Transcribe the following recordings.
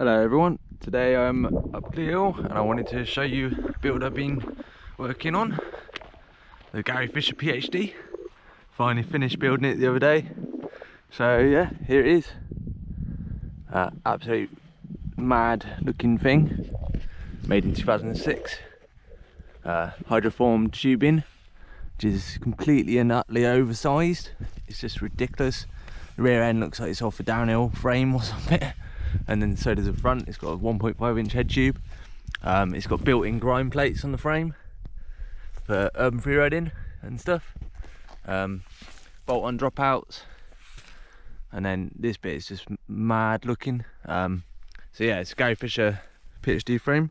Hello everyone, today I'm up the hill and I wanted to show you a build I've been working on, the Gary Fisher PHD. Finally finished building it the other day, so yeah, here it is. Absolute mad looking thing, made in 2006. Hydroformed tubing, which is completely and utterly oversized. It's just ridiculous. The rear end looks like it's off a downhill frame or something. And then so does the front. It's got a 1.5 inch head tube. It's got built-in grind plates on the frame for urban freeriding and stuff. Bolt-on dropouts, and then this bit is just mad looking. So yeah, it's a Gary Fisher PHD frame.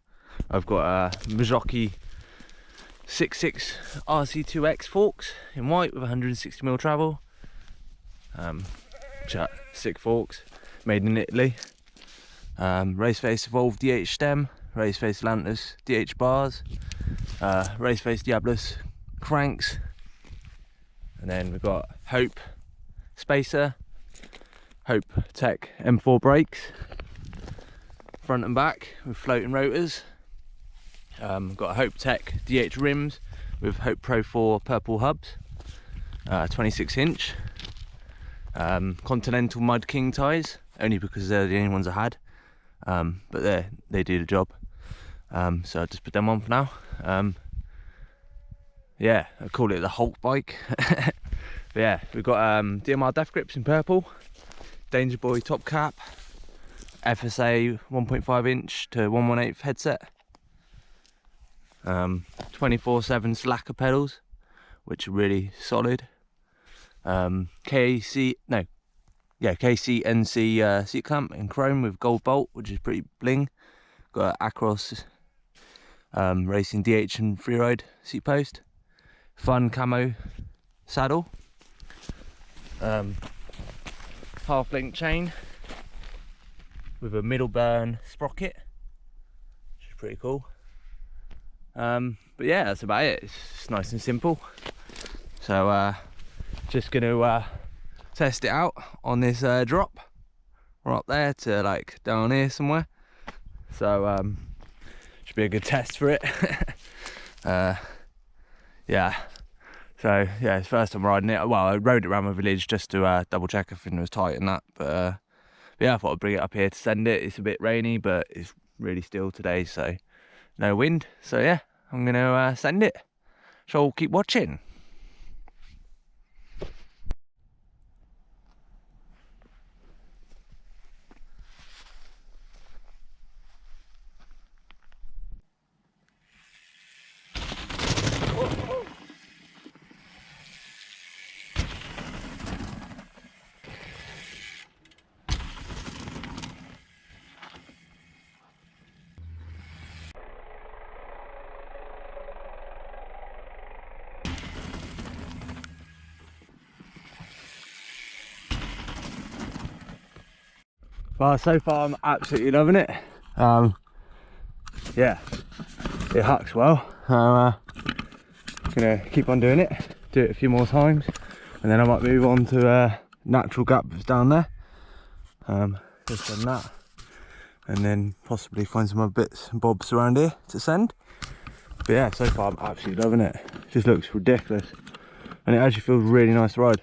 I've got a Mizuki 6.6 RC2X forks in white with 160mm travel. Sick forks, made in Italy. Raceface Evolved DH stem, Raceface Lantus DH bars, Raceface Diabolus cranks, and then we've got Hope spacer, Hope Tech M4 brakes, front and back with floating rotors. Got a Hope Tech DH rims with Hope Pro 4 purple hubs, 26 inch. Continental Mud King tyres, only because they're the only ones I had. But they do the job, so I'll just put them on for now. Yeah, I call it the Hulk bike. But yeah, we've got DMR def grips in purple, Danger Boy top cap, FSA 1.5 inch to 1/1/8 headset, 24/7 slacker pedals, which are really solid. KCNC seat clamp in chrome with gold bolt, which is pretty bling. Got Acros Racing DH and Freeride seat post. Fun camo saddle. Half link chain with a middle burn sprocket, which is pretty cool. But yeah, that's about it. It's just nice and simple. So just gonna test it out on this drop. We're up there to like down here somewhere, so should be a good test for it. Yeah, so yeah, it's first time riding it. Well, I rode it around my village just to double check everything was tight and that, but yeah, I thought I'd bring it up here to send it. It's a bit rainy, but it's really still today, so no wind, so yeah, I'm gonna send it, so keep watching. Well, so far I'm absolutely loving it. Yeah, it hucks well. I'm gonna keep on doing it, do it a few more times, and then I might move on to natural gap that's down there. Just done that, and then possibly find some other bits and bobs around here to send. But yeah, so far I'm absolutely loving it. It just looks ridiculous, and it actually feels really nice to ride.